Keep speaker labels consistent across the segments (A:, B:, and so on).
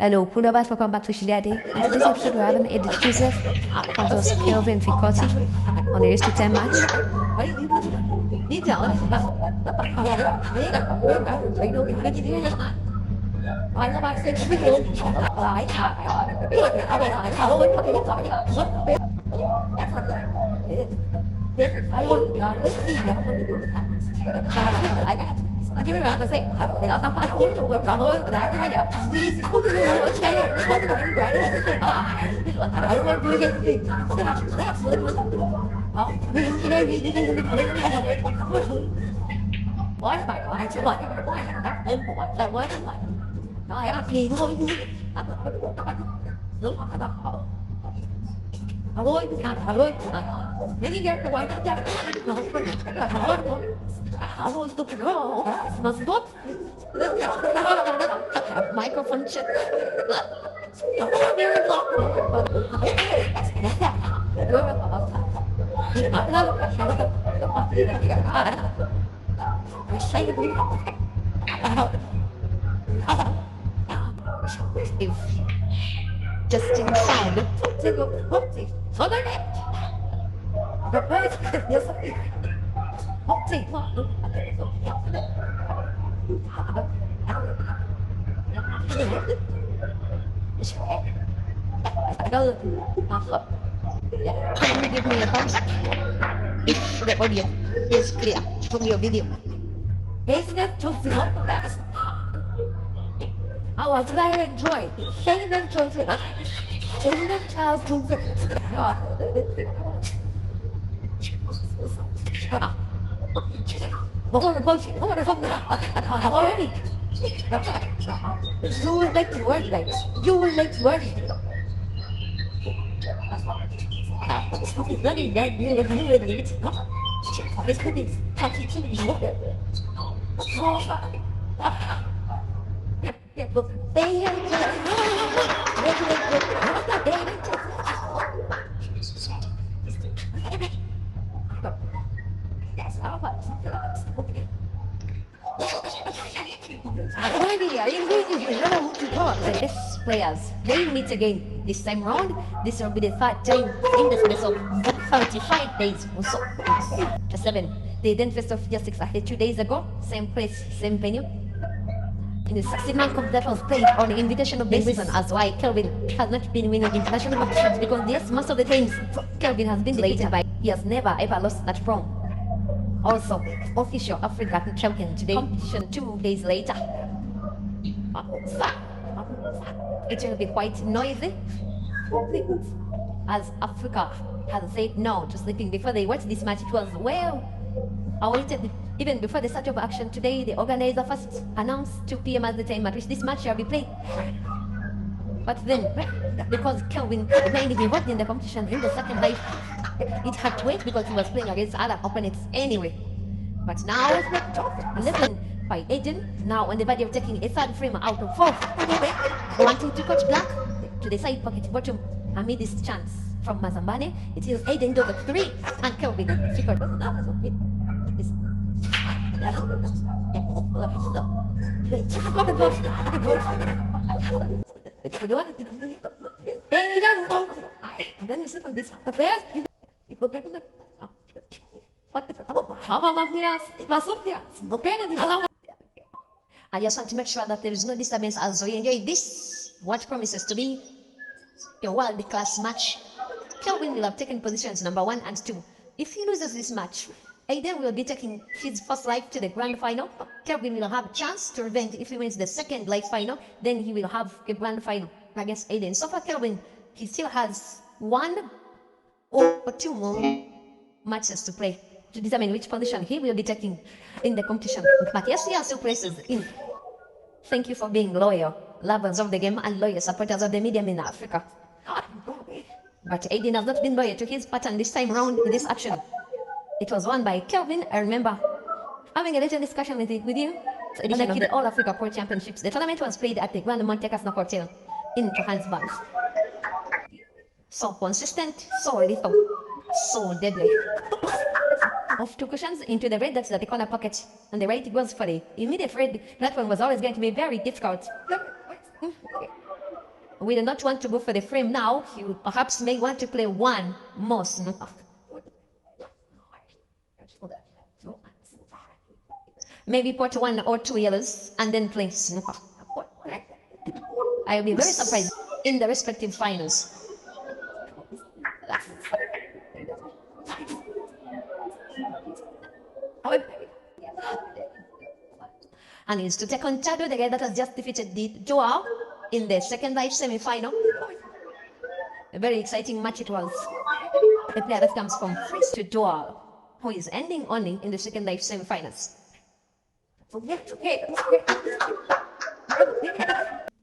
A: Hello, Punabas, welcome back to Shile. In today's episode, we're having Aden Joseph versus Kelvin Fikoti on the race to 10 match. Microphone check. If just in sound. Can you give me a thumbs up if the audio is clear from your video? I was very enjoyed. You will make the word like you will make the word. The best players, they meet again this time round. This will be the third time in the space of 35 days or so. Just 7. They then faced off just exactly 2 days ago. Same place, same venue. In the 16-man cup that was played on the invitational basis, and as why Kelvin has not been winning international competitions, because yes, most of the times Kelvin has been defeated by, he has never ever lost that from. Also, official African champion today, competition 2 days later. It will be quite noisy, as Africa has said no to sleeping before they watch this match. It was well awaited. Even before the start of action today, the organizer first announced 2 p.m. as the time at which this match shall be played. But then, because Kelvin remained involved in the competition in the second half, it had to wait because he was playing against other opponents anyway. But now, 11 by Aden, now on the body of taking a third frame out of 4, wanting to catch black to the side pocket bottom amid this chance from Mazambane. It is Aden does 3 and Kelvin Fikoti. I just want to make sure that there is no disturbance as we enjoy this, what promises to be a world-class match. Kelvin will have taken positions number 1 and 2. If he loses this match, Aden will be taking his first life to the grand final. Kelvin will have a chance to revenge if he wins the second life final. Then he will have a grand final against Aden. So for Kelvin, he still has 1 or 2 more matches to play to determine which position he will be taking in the competition. But yes, he has surprises in. Thank you for being loyal lovers of the game and loyal supporters of the medium in Africa. But Aden has not been loyal to his pattern this time around in this action. It was won by Kelvin. I remember having a little discussion with you. So edition of the All Africa Pro Championships. The tournament was played at the Grand Monte Casino Hotel in Johannesburg. So consistent, so lethal, so deadly. Off 2 cushions into the red, that's at the corner pocket. On the right, it goes for the immediate red. That one was always going to be very difficult. we do not want to go for the frame now. You perhaps may want to play one more snooker. Maybe put 1 or 2 yellows and then play snooker. I'll be very surprised in the respective finals. And is to take on Chado, the guy that has just defeated the Joao in the second live semi-final. A very exciting match it was. The player that comes from Fritz to Joao, who is ending only in the second live semi-finals.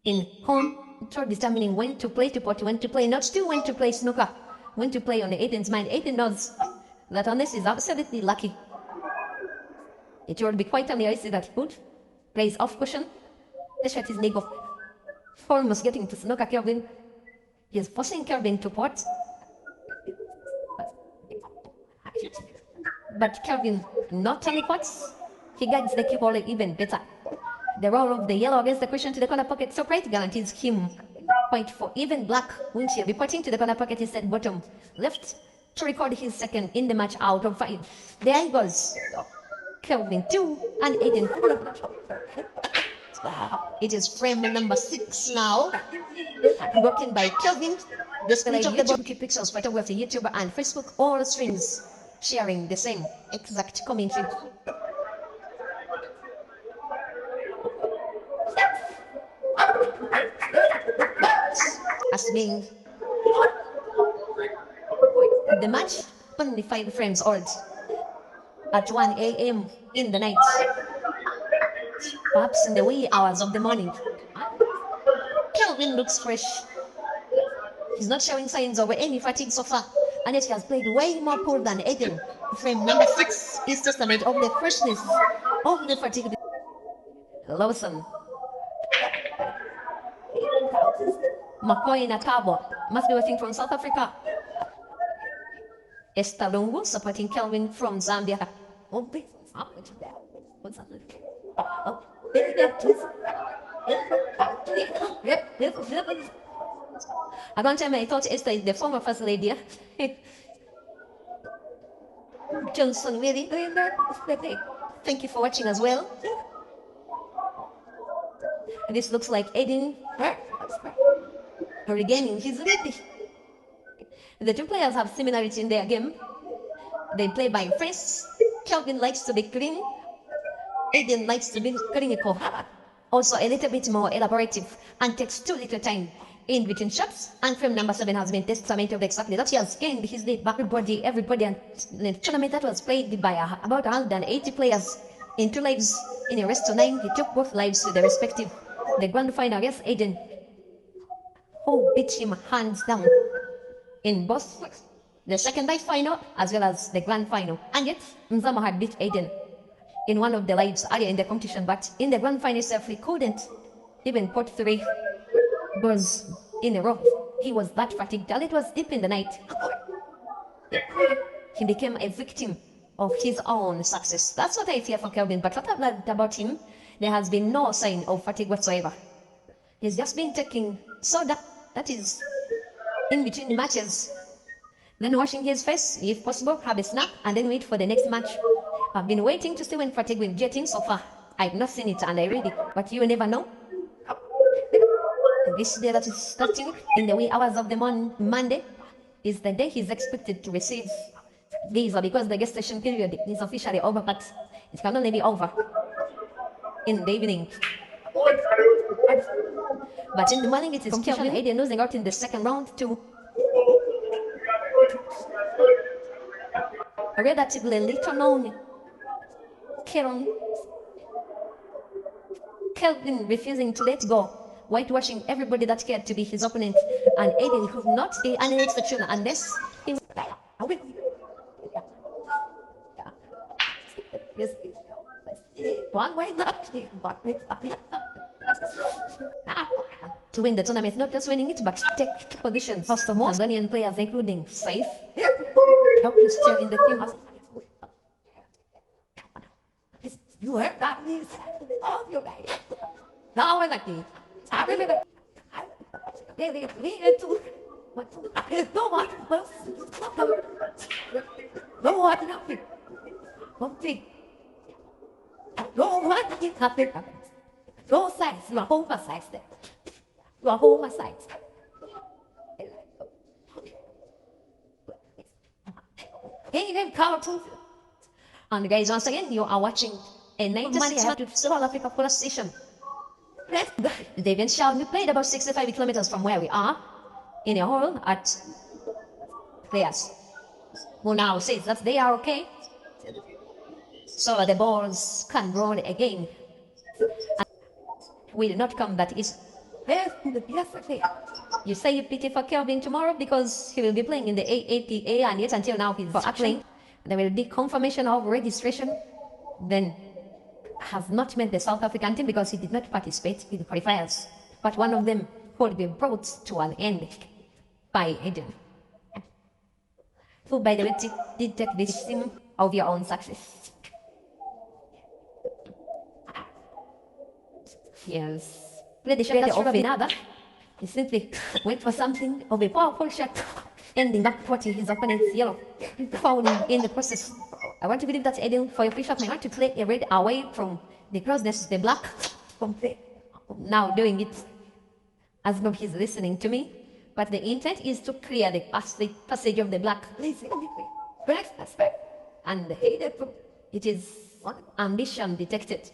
A: In home, determining when to play to pot, when to play not to, when to play snooker, when to play on the Aden's mind. Aden knows that unless he's absolutely lucky, it would be quite amazing that he could. Plays off cushion. The shot is leg off. Almost getting to snooker Kelvin. He is forcing Kelvin to pot. But Kelvin not only pots, he guides the cue ball even better. The roll of the yellow against the cushion to the corner pocket so bright guarantees him point for even black. Won't he be potting to the corner pocket instead bottom left to record his second in the match out of 5. There he goes. Kelvin 2 and Aden 4. It is frame number 6 now. Broken by Kelvin. This page of the YouTube pixels photography, YouTube and Facebook, all streams sharing the same exact commentary. As being the match only 5 frames old at 1 a.m. in the night, perhaps in the wee hours of the morning. Kelvin looks fresh. He's not showing signs of any fatigue so far, and yet he has played way more pool than Aden. Frame number 6 is testament of the freshness of the fatigue. Lawson. McCoy Nakabo must be watching from South Africa. Estalungu supporting Kelvin from Zambia. At one time I thought Esther is the former first lady. Johnson really. Thank you for watching as well. This looks like Aden regaining his lead. The two players have similarity in their game. They play by face. Kelvin likes to be clean. Aden likes to be clinical. Also a little bit more elaborative and takes too little time in between shots. And frame number 7 has been testament of exactly that. He has gained his lead back everybody and the tournament that was played by about 180 players in 2 lives in a rest of 9. He took both lives to the respective the grand final against Aden, who beat him hands down in both the second live final as well as the grand final. And yet Mzama had beat Aden in one of the lives earlier in the competition, but in the grand final itself he couldn't even put 3 goals in a row. He was that fatigued and it was deep in the night. He became a victim of his own success. That's what I fear for Kelvin, but what I've learned about him, there has been no sign of fatigue whatsoever. He's just been taking soda, that is in between the matches, then washing his face, if possible, have a snack, and then wait for the next match. I've been waiting to see when fatigue will get in. So far I've not seen it, and I read it, but you never know. This day that is starting in the wee hours of the morning, Monday, is the day he's expected to receive visa, because the guest station period is officially over, but it can only be over in the evening. But in the morning it is Kelvin Aden losing out in the second round to a relatively little known Kelvin refusing to let go, whitewashing everybody that cared to be his opponent, and Aden could not be an exception unless he to win the tournament, not just winning it, but take positions. First of all, Tanzanian players including Saif, helpless chair in the team. You heard that news? Oh, you guys. Now we're lucky. And guys, once again, you are watching a 96 month South Africa police station. The event shall be played about 65 kilometers from where we are, in a hall at players who now says that they are okay, so the balls can roll again. And will not come, that is. You say you pity for Kelvin tomorrow because he will be playing in the AAPA, and yet until now he's not playing. There will be confirmation of registration. Then has not met the South African team because he did not participate in the qualifiers. But one of them will be brought to an end by Aden, who, by the way, did take this team of your own success. Yes. Play the shot of another. He simply went for something of a powerful shot, ending up putting his opponent's yellow, fouling in the process. I want to believe that Aden, for your push-up, may want to play a red away from the crossness, the black. Now doing it as though he's listening to me, but the intent is to clear the passage of the black. And it is ambition detected.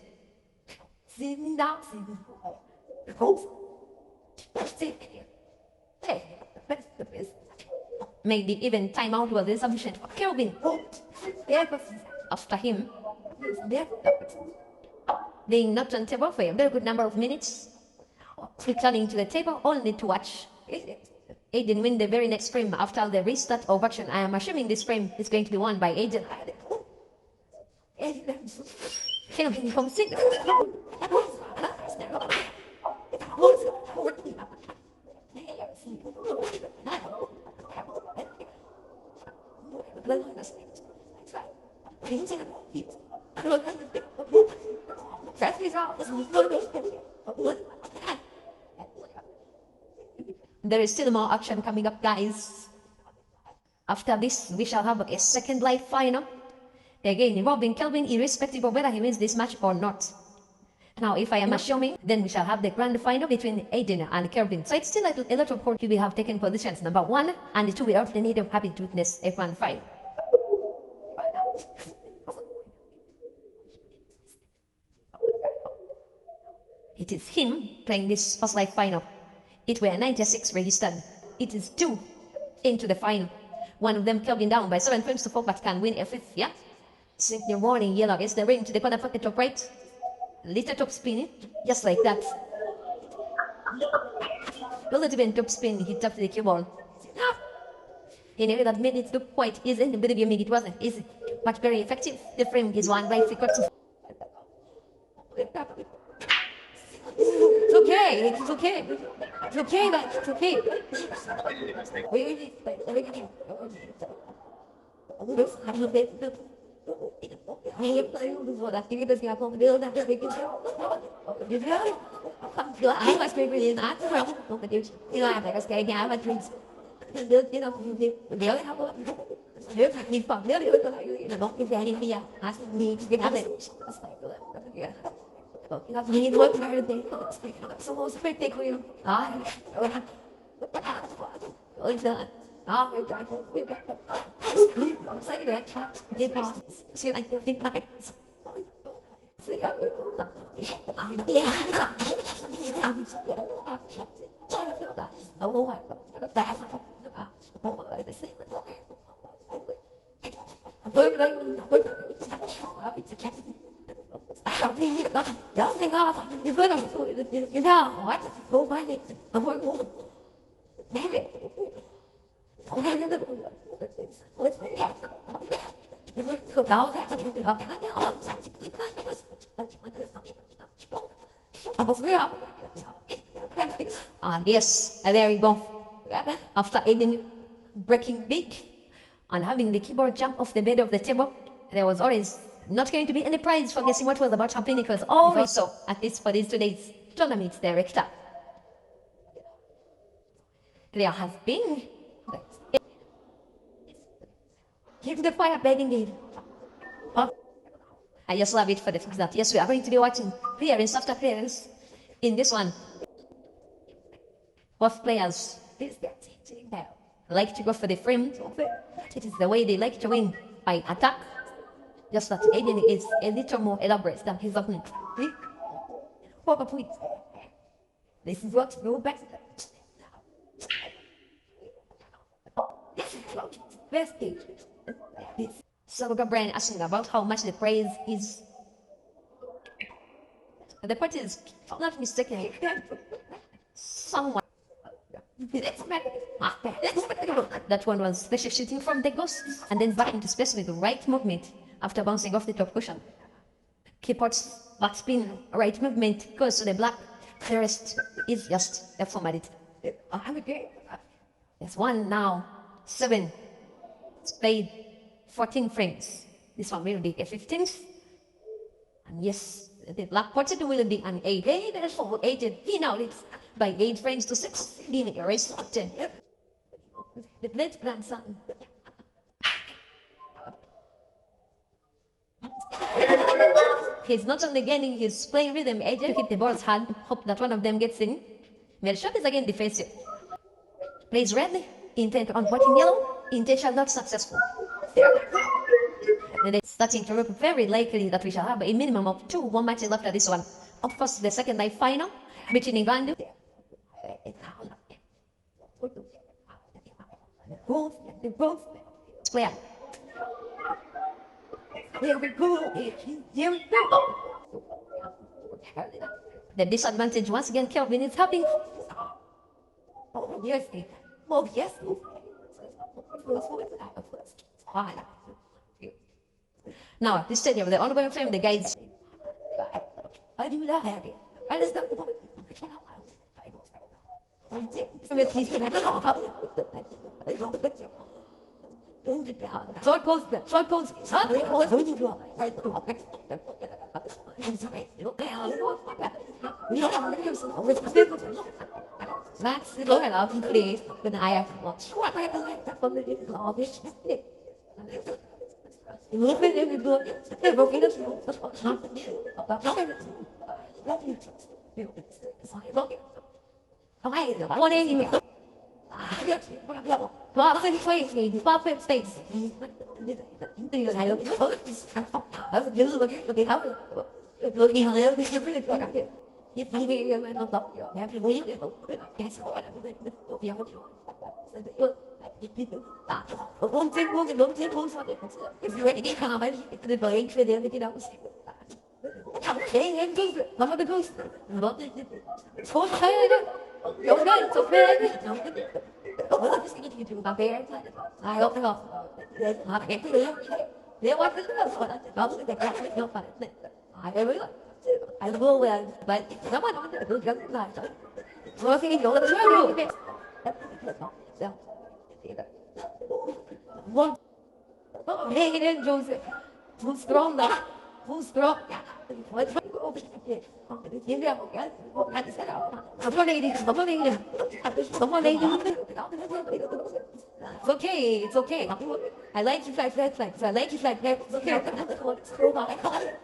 A: Maybe even timeout was insufficient for Kelvin. After him being knocked on the table for a very good number of minutes, returning to the table only to watch Aden win the very next frame after the restart of action. I am assuming this frame is going to be won by Aden. Kelvin comes in. There is still more action coming up, guys. After this, we shall have a second live final, again involving Kelvin, irrespective of whether he wins this match or not. Now, if I am assuming, then we shall have the grand final between Aden and Kelvin. So it's still a lot of hope we have taken positions number 1 and 2 without the need of having to witness a grand final. It is him playing this first live final. It were 96 registered. It is 2 into the final. One of them Kelvin down by 7 frames to 4, but can win a 5th, yeah? Simply rolling yellow against the ring to the corner pocket top right. Little top spin, just like that. A little bit top spin, he tapped the cue ball. In a way that made it look quite easy, and believe you me, it wasn't easy, but very effective. The frame is won by Fikoti. It's okay, it's okay. It's okay, it's okay. Yes, there we go. After Aden breaking big and having the keyboard jump off the bed of the table, there was always not going to be any prize for guessing what was about to happen. It was always so, at least for these today's tournament director. There has been. Give the fire begging it. I just love it for the fact that yes, we are going to be watching clearance after clearance in this one. Both players like to go for the frame. It is the way they like to win by attack. Just that Aden is a little more elaborate than his opponent. This is what go back. Best thing. So we got Brian asking about how much the praise is. The part is not mistaken. Someone. That one was special shooting from the ghost and then back into space with the right movement after bouncing off the top cushion. Keyport's backspin right movement goes to the black. The rest is just a formality. There's one now. 7. It's played 14 frames. This one will be a 15th. And yes, the black portrait will be an 8. Therefore, 8 he now leads by 8 frames to 6. Being erased to 10. The late grandson. He's not only gaining his playing rhythm, to keep the ball's hand, hope that one of them gets in. Melshot is again defensive. Plays red, intent on watching yellow, intention not successful. And it's starting to look very likely that we shall have a minimum of 2 more matches after this one. Of course, the second night final between England. Player. Here we go. Here we go. The disadvantage once again, Kelvin is having. Oh yes, oh yes. Now, this stadium, the ongoing frame, the guides. I do not have it. I just don't. Short goes, short goes. Max, look at us, please. But I have to watch. Perfect face, perfect face. I will, but someone who doesn't like it. Working in your room. One. Hey, then Joseph. Who's strong now? Who's strong? What's it's okay, it's okay. I like you like that, I like you like that. It's okay.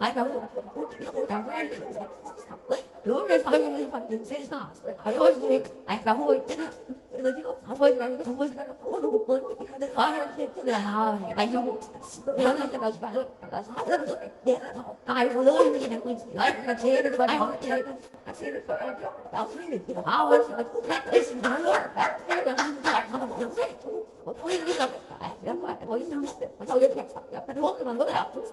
B: I go, đúng cái phần mình sẽ sợ ở thôi anh có vui không vui không vui là anh không lớn lên cho bạn ai cũng lớn như mình nói là thế được bạn hỏi thế đó how is it's not thế là không có như là đó là mỗi năm sau cái thuốc mà nó nào thôi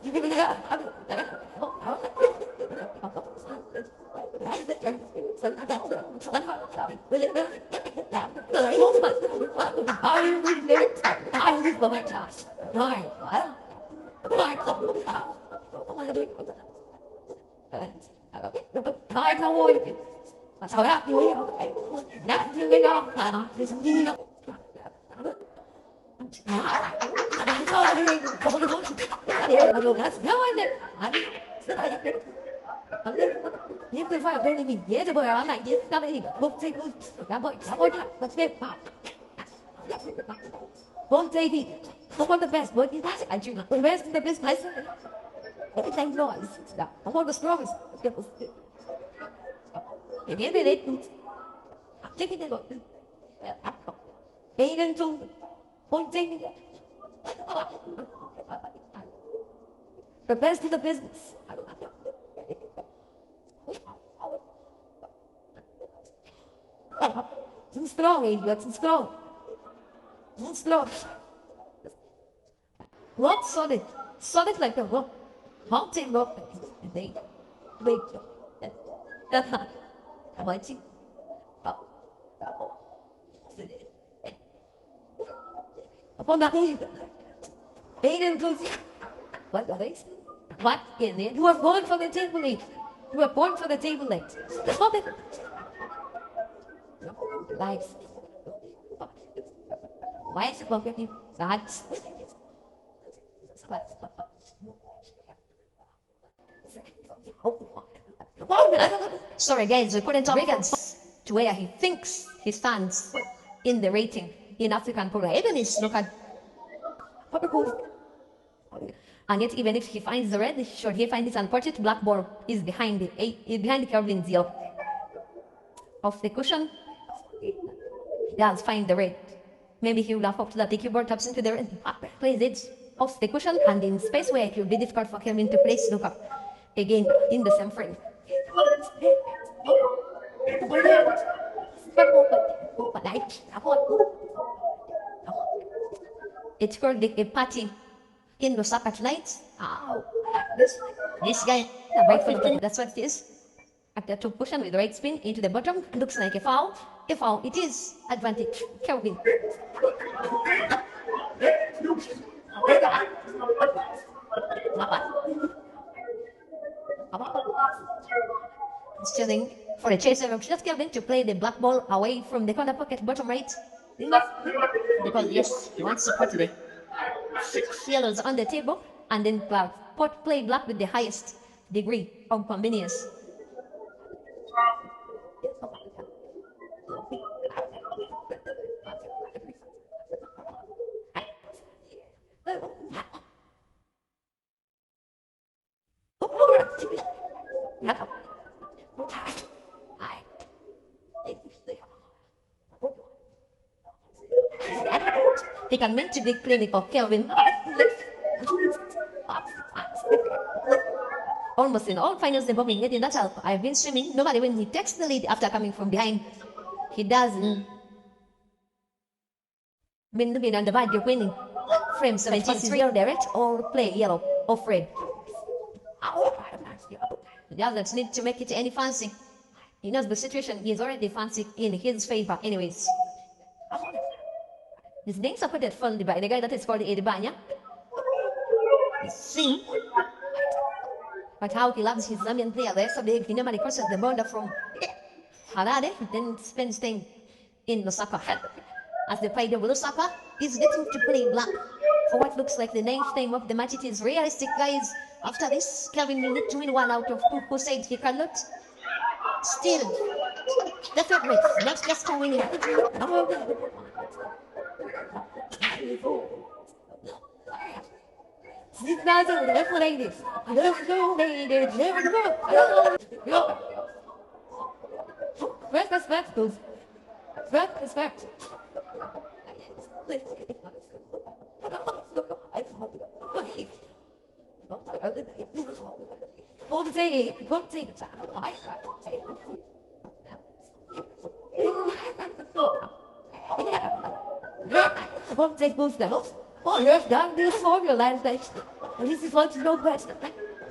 B: thôi mà sao đó vui nhắc như cái đó là đi đâu nhưng tôi phải ở bên mình dễ rồi bởi nó này dễ ra đây thì một giây thôi đã vội thật xem vào one day thì không có the best but that's I do the best the best place everything noise I want the strongest thì biết về đấy check it out Aden to one day the best in the business too strong, you're too strong. Too strong. Rock solid. Solid like a rock. Mountain rock. They wait. That's not. Mighty. Upon that day, Aden goes. What are they? What in it? You were born for the table leg. You were born for the table leg. Stop it. Life. Why is it working? That's
A: Sorry guys, we couldn't Reagans to where he thinks he stands in the rating in African program. Even is look at and yet even if he finds the red, should he find this unfortunate black ball is behind it, is behind Kelvin's yellow. Off the cushion, he does find the red. Maybe he will have up to that the keyboard taps into the red, plays it off the cushion and in space where it will be difficult for Kelvin to place look up again in the same frame. It's called a party in Lusaka tonight. Oh, this guy, right for the that's what it is. After two cushion with the right spin into the bottom, looks like a foul. A foul, it is advantage. Kelvin. Stealing for a chaser of just Kelvin to play the black ball away from the corner pocket bottom right. Because yes, he wants to put the 6 yellows on the table and then play black with the highest degree of convenience. They can meant to be clinical Kelvin. Almost in all finals involving Aden, that's how I've been swimming. Normally when he takes the lead after coming from behind, he doesn't win the and divide your winning. Frame 73 or direct or play yellow or red. The others need to make it any fancy. He knows the situation is already fancy in his favor anyways. This thing supported from the guy that is called Edibanya. See? But how he loves his Zambian player there, so he normally crosses the border from Harare, then spends time in Lusaka. As the player of Lusaka is getting to play black for what looks like the 9th time of the match. It is realistic, guys. After this, Kelvin will need to win 1 out of 2 who said he cannot. Still, the favorite, not just to win it.
B: These guys are little ladies. Little ladies, little. Respect, please. Respect. Không gì chả nói. Không gì boost them. Oh, you have done this for your life. This is what you know best.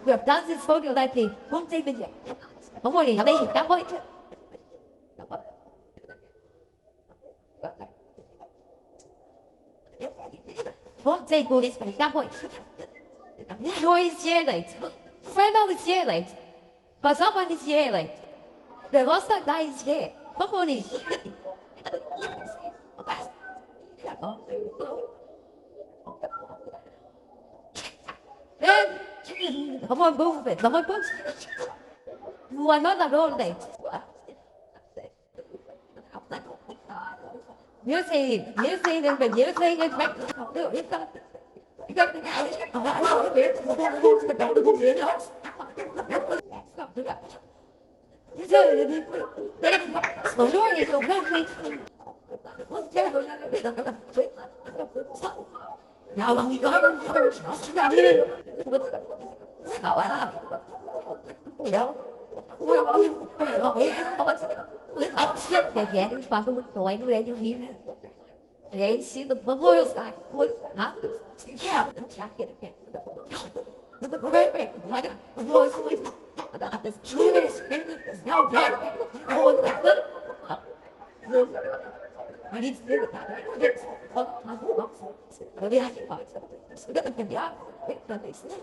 B: You have done this for your life. Không gì bây giờ. Không có gì ở đây thì cảm ơn. Không gì boost them. Cảm ơn. Joy is here late. Friend is here late. But someone is here late. The lost guy is here. Someone is. Come on, move it. Come on, move it. You are not alone late. You see them, but you see it back. They see the bubbles like what not yeah, the great like a voice about this truest no dead. I need to do it. Maybe I can find something. So that can be out. That makes sense.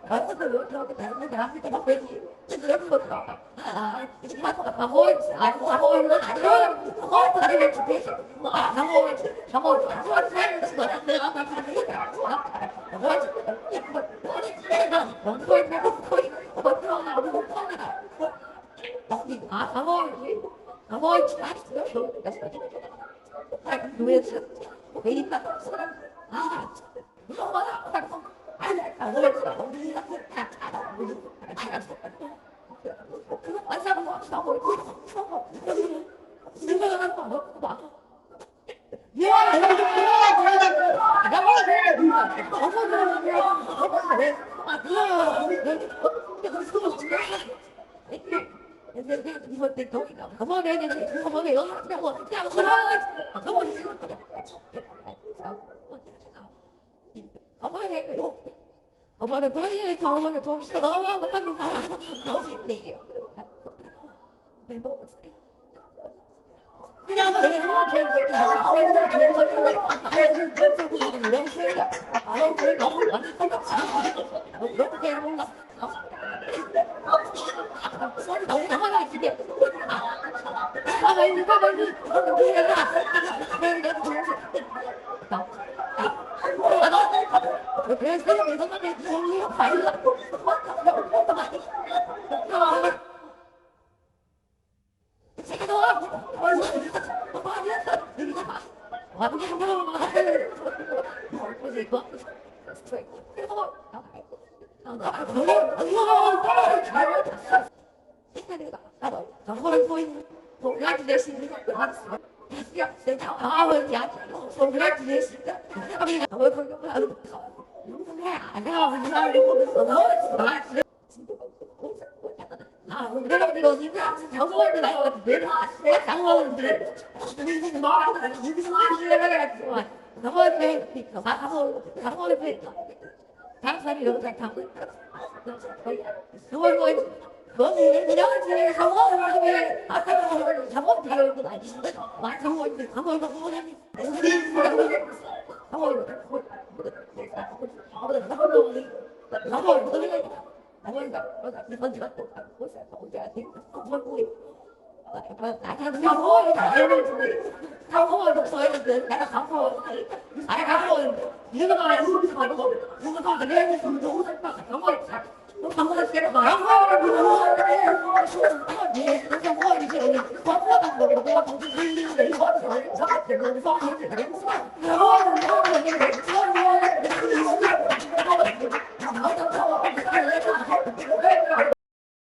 B: I was going to talk about it. I think I'm with you. It's a book. My voice. I come on,